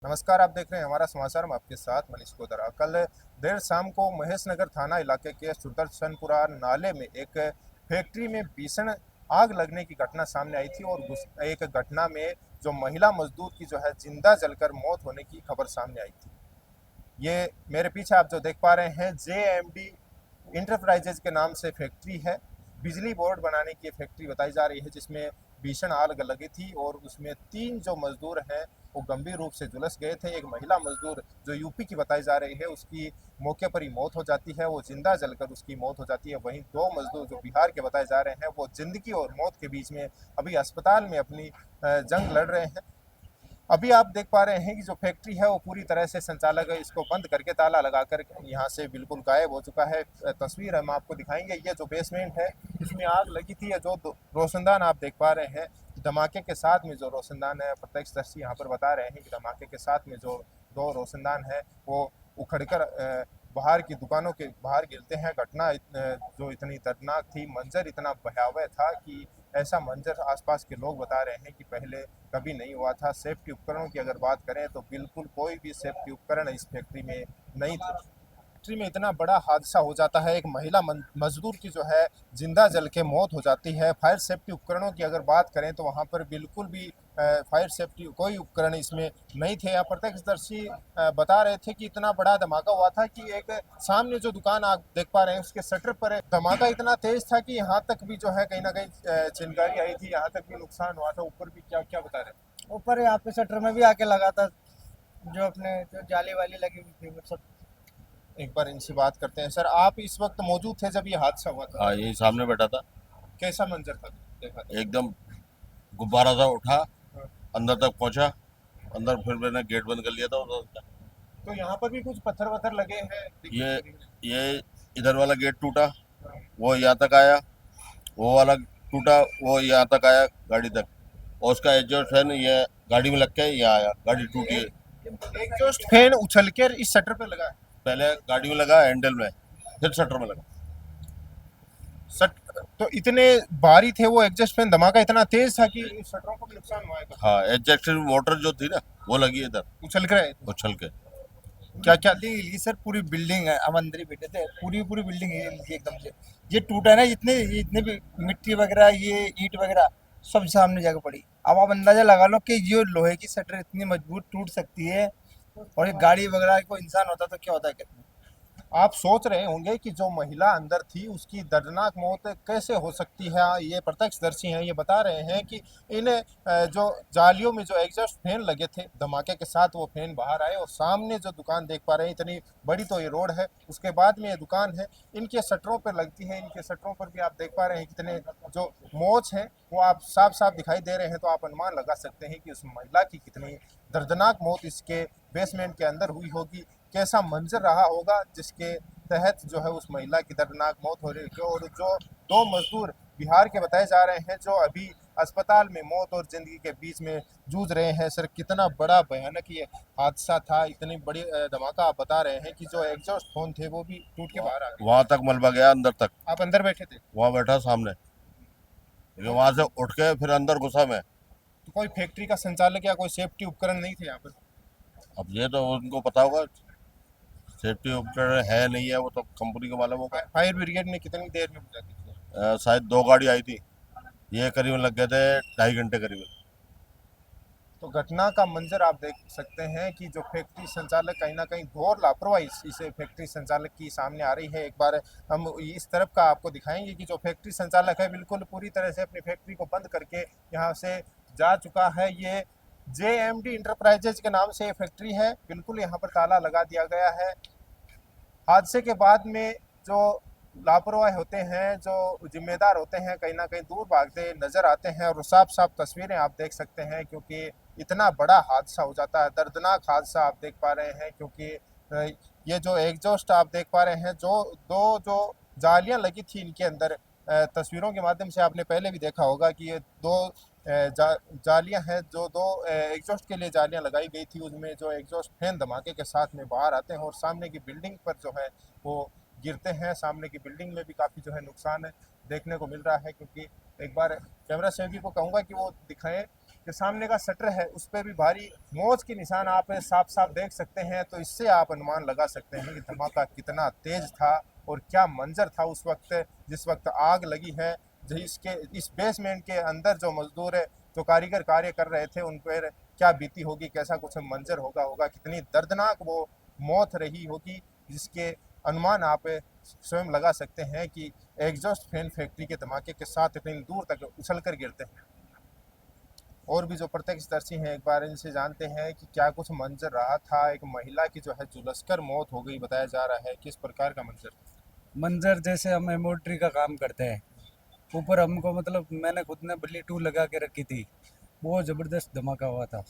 नमस्कार, आप देख रहे हैं हमारा समाचार। मैं आपके साथ मनीष कोदरा। कल देर शाम को महेश नगर थाना इलाके के सुदर्शनपुरा नाले में एक फैक्ट्री में भीषण आग लगने की घटना सामने आई थी और उस एक घटना में जो महिला मजदूर की जो है जिंदा जलकर मौत होने की खबर सामने आई थी। ये मेरे पीछे आप जो देख पा रहे हैं JMD इंटरप्राइजेज के नाम से फैक्ट्री है। बिजली बोर्ड बनाने की फैक्ट्री बताई जा रही है, जिसमें भीषण आग लगी थी और उसमें 3 जो मजदूर हैं वो गंभीर रूप से झुलस गए थे। एक महिला मजदूर जो यूपी की बताई जा रही है, उसकी मौके पर ही मौत हो जाती है, वो जिंदा जलकर उसकी मौत हो जाती है। वहीं 2 मजदूर जो बिहार के बताए जा रहे हैं, वो जिंदगी और मौत के बीच में अभी अस्पताल में अपनी जंग लड़ रहे हैं। अभी आप देख पा रहे हैं कि जो फैक्ट्री है वो पूरी तरह से संचालक इसको बंद करके ताला लगाकर यहाँ से बिल्कुल गायब हो चुका है। तस्वीर हम आपको दिखाएंगे। ये जो बेसमेंट है इसमें आग लगी थी। जो रोशनदान आप देख पा रहे हैं, धमाके के साथ में जो रोशनदान है, प्रत्यक्षदर्शी यहाँ पर बता रहे हैं कि धमाके के साथ में जो 2 रोशनदान है वो उखड़कर बाहर की दुकानों के बाहर गिरते हैं। घटना जो इतनी दर्दनाक थी, मंजर इतना भयावह था कि ऐसा मंजर आसपास के लोग बता रहे हैं कि पहले कभी नहीं हुआ था। सेफ्टी उपकरणों की अगर बात करें तो बिल्कुल कोई भी सेफ्टी उपकरण इस फैक्ट्री में नहीं थे। फैक्ट्री में इतना बड़ा हादसा हो जाता है, एक महिला मजदूर की जो है जिंदा जल के मौत हो जाती है। फायर सेफ्टी उपकरणों की अगर बात करें तो वहाँ पर बिल्कुल भी फायर सेफ्टी कोई उपकरण इसमें नहीं थे। यहाँ प्रत्यक्षदर्शी बता रहे थे कि इतना बड़ा धमाका हुआ था कि एक सामने जो दुकान आप देख पा रहे हैं उसके शटर पर धमाका इतना तेज था कि यहाँ तक भी जो है कहीं ना कहीं चिंगारी आई थी, यहाँ तक भी नुकसान हुआ था। ऊपर भी क्या क्या बता रहे हैं? ऊपर यहाँ पे शटर में भी आके लगा था। जो अपने जो जाली वाली लगी हुई थी वो सब। एक बार इनसे बात करते हैं। सर, आप इस वक्त मौजूद थे जब ये हादसा हुआ था? हाँ, यही सामने बैठा था। कैसा मंजर था देखा था? एकदम गुब्बारा सा उठा, हाँ। अंदर तक पहुंचा। अंदर फिर मैंने गेट बंद कर लिया था उधर का। तो यहाँ पर भी कुछ पत्थर वत्थर लगे हैं ये दिखने के लिए। ये इधर वाला गेट टूटा, हाँ। वो यहाँ तक आया। वो वाला टूटा, वो यहाँ तक आया गाड़ी तक। और उसका एग्जॉस्ट फैन ये गाड़ी में लग के यहाँ आया, गाड़ी टूटी है। एग्जॉस्ट फैन उछल कर इस शटर पे लगा है। पहले गाड़ी में लगा, हैंडल में, फिर शटर में लगा। सट तो इतने भारी थे वो एग्जॉस्ट फैन, धमाका इतना तेज था कि शटरों को भी नुकसान हुआ है। तो हाँ, एग्जॉस्ट मोटर जो थी ना वो लगी इधर उछल कर आए। उछल के। क्या क्या? बिल्डिंग हिली सर, पूरी बिल्डिंग है। हम अंदर ही बैठे थे, पूरी पूरी बिल्डिंग हिली थी एकदम से। ये टूटा ना, जितने भी मिट्टी वगैरह, ये ईंट वगैरह सब सामने जाकर पड़ी। अब आप अंदाजा लगा लो कि ये लोहे की शटर इतनी मजबूत टूट सकती है। और ये गाड़ी वगैरह को इंसान होता तो क्या होता है। आप सोच रहे होंगे कि जो महिला अंदर थी उसकी दर्दनाक मौत कैसे हो सकती है। ये प्रत्यक्षदर्शी हैं, ये बता रहे हैं कि इन जो जालियों में जो एग्जॉस्ट फैन लगे थे, धमाके के साथ वो फैन बाहर आए और सामने जो दुकान देख पा रहे हैं, इतनी बड़ी तो ये रोड है, उसके बाद में ये दुकान है, इनके शटरों पर लगती है। इनके शटरों पर भी आप देख पा रहे हैं कितने जो मोच हैं वो आप साफ साफ दिखाई दे रहे हैं। तो आप अनुमान लगा सकते हैं कि उस महिला की कितनी दर्दनाक मौत इसके बेसमेंट के अंदर हुई होगी। कैसा मंजर रहा होगा जिसके तहत जो है उस महिला की दर्दनाक मौत हो रही है। और जो 2 मजदूर बिहार के बताए जा रहे हैं जो अभी अस्पताल में मौत और जिंदगी के बीच में जूझ रहे हैं। सर, कितना बड़ा भयानक ये हादसा था, इतनी बड़ी धमाका। आप बता रहे हैं कि जो एग्जॉस्ट फोन थे वो भी टूट के बाहर आ गए। वहां तक मलबा गया, अंदर तक। आप अंदर बैठे थे? वहां बैठा सामने, लेकिन वहां से उठ के फिर अंदर घुसा मैं। तो कोई फैक्ट्री का संचालक या कोई सेफ्टी उपकरण नहीं थे यहाँ पर? अब ये तो उनको पता होगा, सेफ्टी उपकरण है नहीं है वो तो कंपनी को मालूम होगा। फायर ब्रिगेड ने कितनी देर में बुझा दी थी? शायद 2 गाड़ी आई थी, ये करीबन लग गए थे 2.5 घंटे करीबन। तो घटना का मंजर आप देख सकते हैं कि जो फैक्ट्री संचालक कहीं ना कहीं घोर लापरवाही इस फैक्ट्री संचालक की सामने आ रही है। एक बार हम इस तरफ का आपको दिखाएंगे कि जो फैक्ट्री संचालक है बिल्कुल पूरी तरह से अपनी फैक्ट्री को बंद करके यहाँ से जा चुका है। ये JMD इंटरप्राइजेज के नाम से ये फैक्ट्री है, बिल्कुल यहाँ पर ताला लगा दिया गया है। हादसे के बाद में जो लापरवाह होते हैं, जो जिम्मेदार होते हैं, कहीं ना कहीं दूर भागते नजर आते हैं। और साफ साफ तस्वीरें आप देख सकते हैं, क्योंकि इतना बड़ा हादसा हो जाता है, दर्दनाक हादसा आप देख पा रहे हैं। क्योंकि ये जो एग्जॉस्ट आप देख पा रहे हैं, जो जालियां लगी थी इनके अंदर, तस्वीरों के माध्यम से आपने पहले भी देखा होगा कि ये 2 जालियां हैं, जो 2 एग्जॉस्ट के लिए जालियां लगाई गई थी। उसमें जो एग्जॉस्ट फैन धमाके के साथ में बाहर आते हैं और सामने की बिल्डिंग पर जो है वो गिरते हैं। सामने की बिल्डिंग में भी काफ़ी जो है नुकसान देखने को मिल रहा है। क्योंकि एक बार कैमरा सेवकी को कहूँगा कि वो दिखाएं के सामने का शटर है उस पर भी भारी मौत के निशान आप साफ साफ देख सकते हैं। तो इससे आप अनुमान लगा सकते हैं कि धमाका कितना तेज था और क्या मंजर था उस वक्त जिस वक्त आग लगी है। जिसके इस बेसमेंट के अंदर जो मजदूर जो कारीगर कार्य कर रहे थे उन पर क्या बीती होगी, कैसा कुछ मंजर होगा, कितनी दर्दनाक वो मौत रही होगी, जिसके अनुमान आप स्वयं लगा सकते हैं कि एग्जॉस्ट फैन फैक्ट्री के धमाके के साथ इतनी दूर तक उछल कर गिरते हैं। और भी जो प्रत्यक्षदर्शी हैं एक बार इनसे जानते हैं कि क्या कुछ मंजर रहा था। एक महिला की जो है झुलसकर मौत हो गई बताया जा रहा है, किस प्रकार का मंजर? मंजर जैसे हम एम्ब्रॉयडरी का काम करते हैं, ऊपर हमको मतलब मैंने खुद ने बल्ली टू लगा के रखी थी, बहुत जबरदस्त धमाका हुआ था।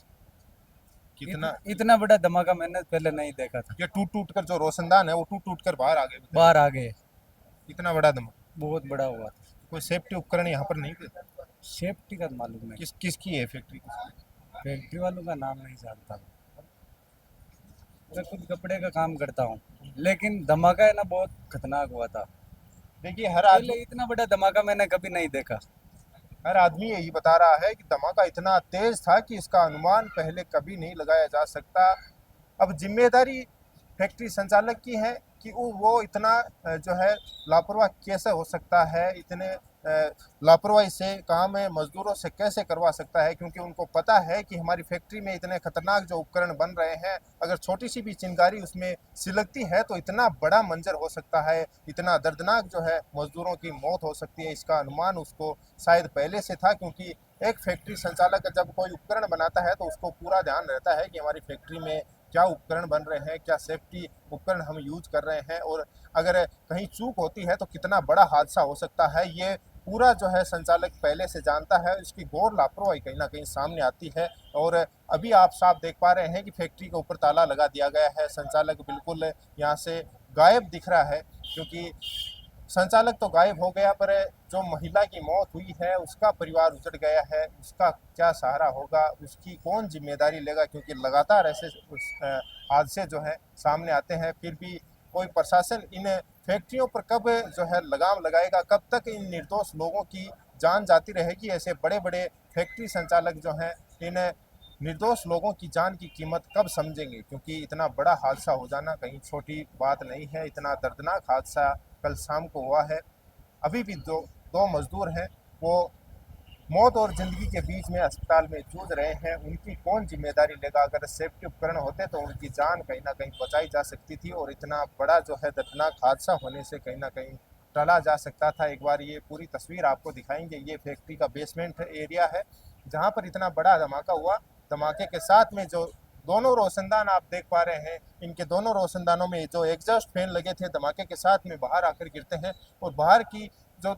कितना इतना बड़ा धमाका मैंने पहले नहीं देखा था। ये टूट टूट कर जो रोशनदान है वो टूट टूट कर बाहर आ गए, बाहर आ गए, इतना बड़ा धमाका। बहुत बड़ा हुआ था। कोई सेफ्टी उपकरण यहाँ पर नहीं थे? सेफ्टी का मालूम नहीं, किसकी है फैक्ट्री? फैक्ट्री वालों का नाम नहीं जानता। मैं खुद कपड़े का काम करता हूँ, लेकिन धमाका है ना बहुत खतरनाक हुआ था। देखिए हर पहले आदमी इतना बड़ा धमाका मैंने कभी नहीं देखा। यही बता रहा है कि धमाका इतना तेज था कि इसका अनुमान पहले कभी नहीं लगाया जा सकता। अब जिम्मेदारी फैक्ट्री संचालक की है कि वो इतना जो है लापरवाह कैसे हो सकता है, इतने लापरवाही से काम मजदूरों से कैसे करवा सकता है, क्योंकि उनको पता है कि हमारी फैक्ट्री में इतने खतरनाक जो उपकरण बन रहे हैं, अगर छोटी सी भी चिंगारी उसमें सिलगती है तो इतना बड़ा मंजर हो सकता है, इतना दर्दनाक जो है मजदूरों की मौत हो सकती है। इसका अनुमान उसको शायद पहले से था, क्योंकि एक फैक्ट्री संचालक जब कोई उपकरण बनाता है तो उसको पूरा ध्यान रहता है कि हमारी फैक्ट्री में क्या उपकरण बन रहे हैं, क्या सेफ्टी उपकरण हम यूज कर रहे हैं, और अगर कहीं चूक होती है तो कितना बड़ा हादसा हो सकता है। ये पूरा जो है संचालक पहले से जानता है। इसकी घोर लापरवाही कहीं ना कहीं सामने आती है। और अभी आप साफ देख पा रहे हैं कि फैक्ट्री के ऊपर ताला लगा दिया गया है। संचालक बिल्कुल यहाँ से गायब दिख रहा है, क्योंकि संचालक तो गायब हो गया, पर जो महिला की मौत हुई है उसका परिवार उजड़ गया है। उसका क्या सहारा होगा, उसकी कौन जिम्मेदारी लेगा, क्योंकि लगातार ऐसे हादसे जो है सामने आते हैं। फिर भी कोई प्रशासन इन फैक्ट्रियों पर कब जो है लगाम लगाएगा, कब तक इन निर्दोष लोगों की जान जाती रहेगी? ऐसे बड़े बड़े फैक्ट्री संचालक जो हैं इन निर्दोष लोगों की जान की कीमत कब समझेंगे? क्योंकि इतना बड़ा हादसा हो जाना कहीं छोटी बात नहीं है। इतना दर्दनाक हादसा कल शाम को हुआ है। अभी भी दो मजदूर हैं, वो मौत और जिंदगी के बीच में अस्पताल में जूझ रहे हैं। उनकी कौन जिम्मेदारी लेगा? अगर सेफ्टी उपकरण होते तो उनकी जान कहीं ना कहीं बचाई जा सकती थी और इतना बड़ा जो है दर्दनाक हादसा होने से कहीं ना कहीं टला जा सकता था। एक बार ये पूरी तस्वीर आपको दिखाएंगे। ये फैक्ट्री का बेसमेंट एरिया है जहाँ पर इतना बड़ा धमाका हुआ। धमाके के साथ में जो दोनों रोशनदान आप देख पा रहे हैं, इनके दोनों रोशनदानों में जो एग्जॉस्ट फैन लगे थे धमाके के साथ में बाहर आकर गिरते हैं और बाहर की जो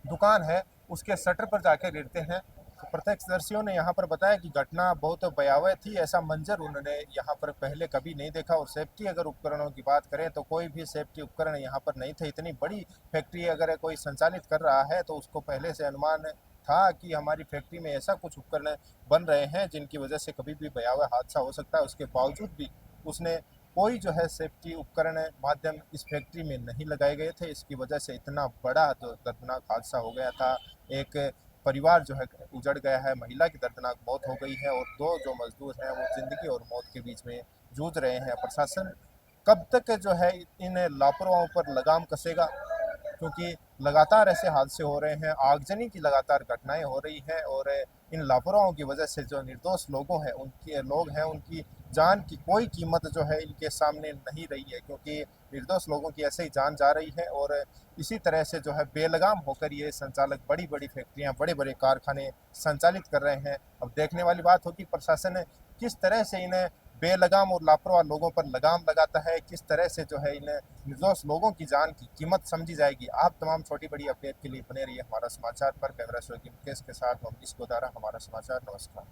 दुकान है उसके शटर पर जाकर गिरते हैं। तो प्रत्यक्षदर्शियों ने यहाँ पर बताया कि घटना बहुत भयावह थी। ऐसा मंजर उन्होंने यहाँ पर पहले कभी नहीं देखा। और सेफ्टी अगर उपकरणों की बात करें तो कोई भी सेफ्टी उपकरण यहाँ पर नहीं थे। इतनी बड़ी फैक्ट्री अगर कोई संचालित कर रहा है तो उसको पहले से अनुमान था कि हमारी फैक्ट्री में ऐसा कुछ उपकरण बन रहे हैं जिनकी वजह से कभी भी भयावह हादसा हो सकता है। उसके बावजूद भी उसने कोई जो है सेफ्टी उपकरण माध्यम इस फैक्ट्री में नहीं लगाए गए थे। इसकी वजह से इतना बड़ा जो दर्दनाक हादसा हो गया था। एक परिवार जो है उजड़ गया है, महिला की दर्दनाक मौत हो गई है और दो जो मजदूर हैं वो जिंदगी और मौत के बीच में जूझ रहे हैं। प्रशासन कब तक जो है इन लापरवाहों पर लगाम कसेगा? क्योंकि लगातार ऐसे हादसे हो रहे हैं, आगजनी की लगातार घटनाएं हो रही हैं और इन लापरवाहों की वजह से जो निर्दोष लोग हैं उनकी जान की कोई कीमत जो है इनके सामने नहीं रही है, क्योंकि निर्दोष लोगों की ऐसे ही जान जा रही है। और इसी तरह से जो है बेलगाम होकर ये संचालक बड़ी बड़ी फैक्ट्रियां, बड़े बड़े कारखाने संचालित कर रहे हैं। अब देखने वाली बात होगी प्रशासन किस तरह से इन्हें बेलगाम और लापरवाह लोगों पर लगाम लगाता है, किस तरह से जो है इन निर्दोष लोगों की जान की कीमत समझी जाएगी। आप तमाम छोटी बड़ी अपडेट के लिए बने रहिए हमारा समाचार पर। कैमरा शो की मुकेश के साथ मनीष गोदारा, हमारा समाचार। नमस्कार।